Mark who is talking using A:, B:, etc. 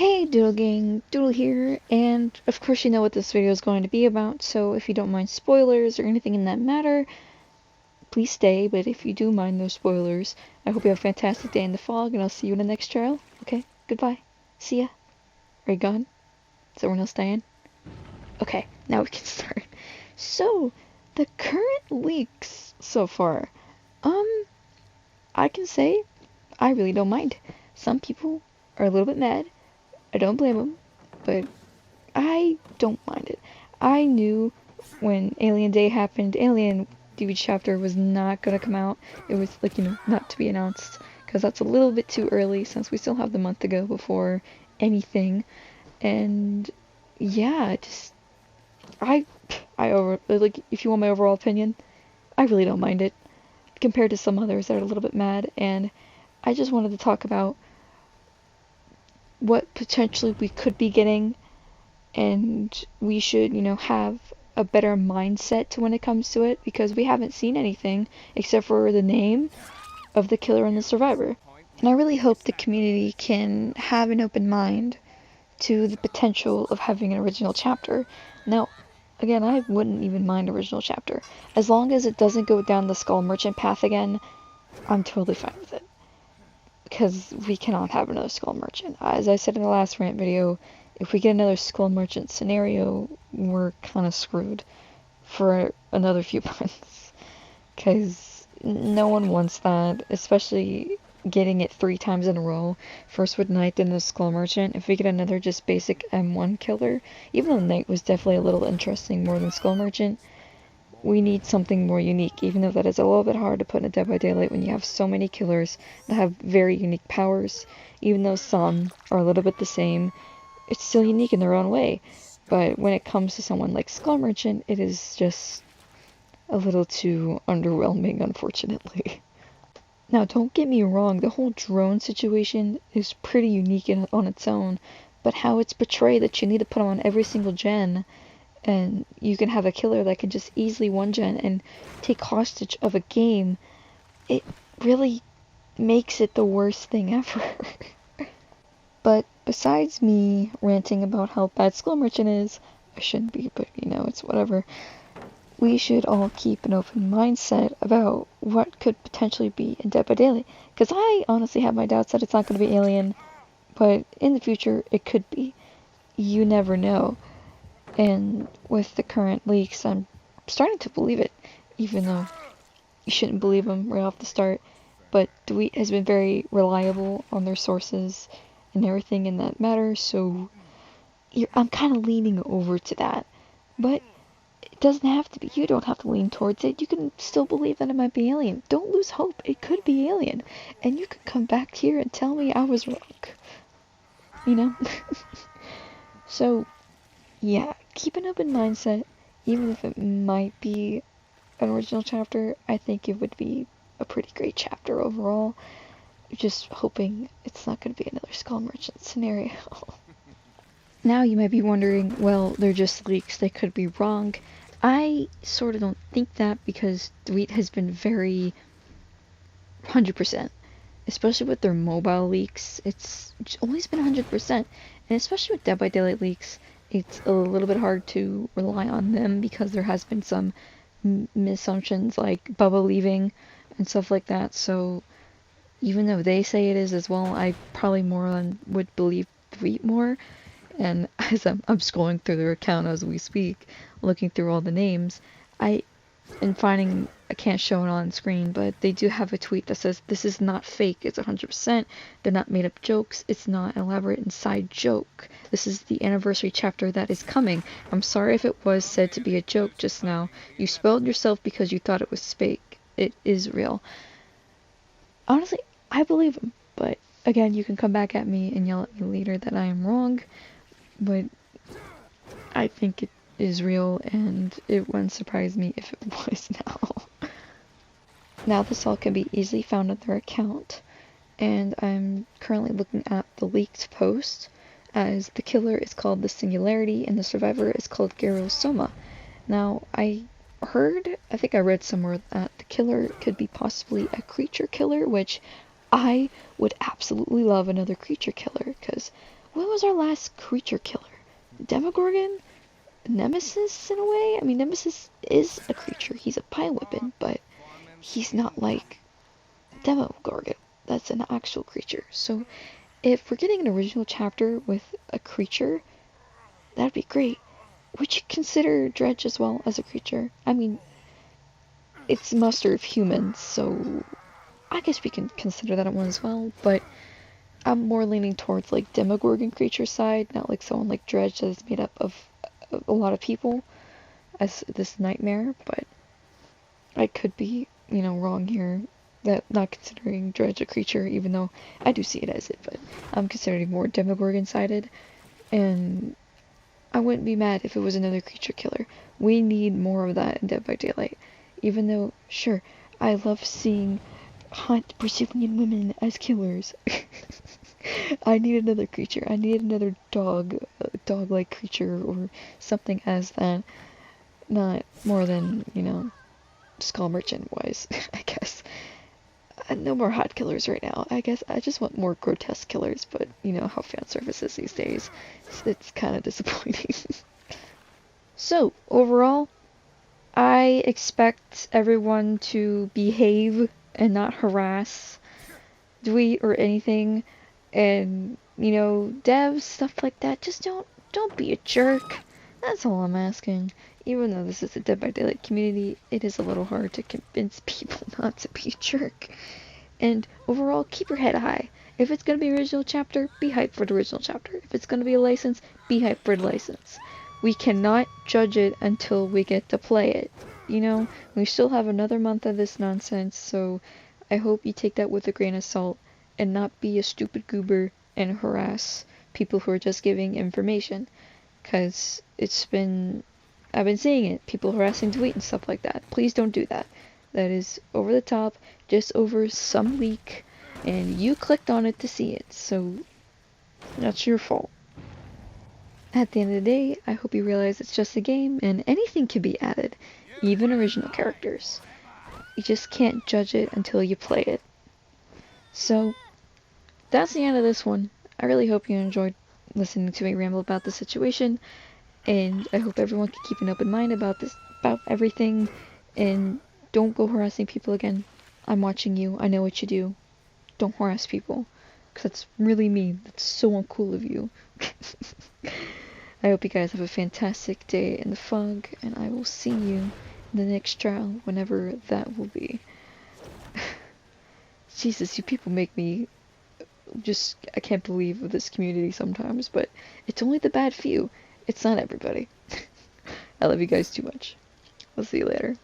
A: Hey Doodle Gang, Doodle here, and of course you know what this video is going to be about, so if you don't mind spoilers or anything in that matter, please stay, but if you do mind those spoilers, I hope you have a fantastic day in the fog, and I'll see you in the next trial. Okay, goodbye. See ya. Are you gone? Is everyone else dying? Okay, now we can start. So, the current leaks so far, I can say I really don't mind. Some people are a little bit mad. I don't blame them, but I don't mind it. I knew when Alien Day happened, Alien DBB chapter was not gonna come out. It was like, not to be announced, because that's a little bit too early since we still have the month to go before anything. And yeah, if you want my overall opinion, I really don't mind it compared to some others that are a little bit mad. And I just wanted to talk about what potentially we could be getting, and we should, have a better mindset to when it comes to it, because we haven't seen anything except for the name of the killer and the survivor. And I really hope the community can have an open mind to the potential of having an original chapter. Now, again, I wouldn't even mind original chapter. As long as it doesn't go down the Skull Merchant path again, I'm totally fine with it. Because we cannot have another Skull Merchant. As I said in the last Rant video, if we get another Skull Merchant scenario, we're kind of screwed for another few months. Because no one wants that, especially getting it 3 times in a row. First with Knight, then the Skull Merchant. If we get another just basic M1 killer, even though Knight was definitely a little interesting more than Skull Merchant, we need something more unique, even though that is a little bit hard to put in a Dead by Daylight when you have so many killers that have very unique powers. Even though some are a little bit the same, it's still unique in their own way. But when it comes to someone like Skull Merchant, it is just a little too underwhelming, unfortunately. Now, don't get me wrong, the whole drone situation is pretty unique on its own, but how it's portrayed that you need to put on every single gen, and you can have a killer that can just easily one gen and take hostage of a game, it really makes it the worst thing ever. But besides me ranting about how bad Skull Merchant is, I shouldn't be, but it's whatever. We should all keep an open mindset about what could potentially be in Dead by Daylight. Because I honestly have my doubts that it's not going to be Alien, but in the future it could be. You never know. And with the current leaks, I'm starting to believe it, even though you shouldn't believe them right off the start. But Tweet has been very reliable on their sources and everything in that matter, so I'm kind of leaning over to that. But it doesn't have to be. You don't have to lean towards it. You can still believe that it might be Alien. Don't lose hope. It could be Alien. And you can come back here and tell me I was wrong. So, yeah, keep an open mindset. Even if it might be an original chapter, I think it would be a pretty great chapter overall. Just hoping it's not going to be another Skull Merchant scenario. Now you might be wondering, well, they're just leaks, they could be wrong. I sort of don't think that, because Tweet has been very 100%. Especially with their mobile leaks, it's always been 100%. And especially with Dead by Daylight leaks, it's a little bit hard to rely on them, because there has been some misassumptions like Bubba leaving and stuff like that. So even though they say it is as well, I probably would believe Tweet more. And as I'm scrolling through their account as we speak, looking through all the names, I can't show it on screen, but they do have a tweet that says, "This is not fake, it's 100%, they're not made up jokes, it's not an elaborate inside joke. This is the anniversary chapter that is coming. I'm sorry if it was said to be a joke just now. You spoiled yourself because you thought it was fake. It is real." Honestly, I believe them, but again, you can come back at me and yell at me later that I am wrong, but I think it is real, and it wouldn't surprise me if it was now. Now this all can be easily found on their account, and I'm currently looking at the leaked post, as the killer is called the Singularity and the survivor is called Garo Soma. Now, I think I read somewhere that the killer could be possibly a creature killer, which I would absolutely love another creature killer, because What was our last creature killer? Demogorgon? Nemesis in a way? I mean, Nemesis is a creature. He's a pie weapon, but he's not like Demogorgon. That's an actual creature. So if we're getting an original chapter with a creature, that'd be great. Would you consider Dredge as well as a creature? I mean, it's muster of humans, so I guess we can consider that one as well, but I'm more leaning towards like Demogorgon creature side, not like someone like Dredge that is made up of a lot of people as this nightmare, but I could be, wrong here. That not considering Dredge a creature, even though I do see it as it, but I'm considering more Demogorgon sided, and I wouldn't be mad if it was another creature killer. We need more of that in Dead by Daylight. Even though, sure, I love seeing hot Brazilian women as killers. I need another creature. I need another dog-like creature or something as that. Not more than, Skull Merchant-wise, I guess. No more hot killers right now. I guess I just want more grotesque killers, but you know how fan service is these days. It's kind of disappointing. So, overall, I expect everyone to behave and not harass, tweet, or anything. And, devs, stuff like that, just don't be a jerk. That's all I'm asking. Even though this is a Dead by Daylight community, it is a little hard to convince people not to be a jerk. And overall, keep your head high. If it's going to be original chapter, be hyped for the original chapter. If it's going to be a license, be hyped for the license. We cannot judge it until we get to play it. We still have another month of this nonsense, so I hope you take that with a grain of salt and not be a stupid goober and harass people who are just giving information. Because I've been seeing it, people harassing tweet and stuff like that. Please don't do that. That is over the top, just over some leak, and you clicked on it to see it, so that's your fault. At the end of the day, I hope you realize it's just a game, and anything can be added, even original characters. You just can't judge it until you play it. So, that's the end of this one. I really hope you enjoyed listening to me ramble about the situation, and I hope everyone can keep an open mind about everything, and don't go harassing people again. I'm watching you. I know what you do. Don't harass people, because that's really mean. That's so uncool of you. I hope you guys have a fantastic day in the fog, and I will see you in the next trial, whenever that will be. Jesus, you people make me I can't believe this community sometimes, but it's only the bad few. It's not everybody. I love you guys too much. I'll see you later.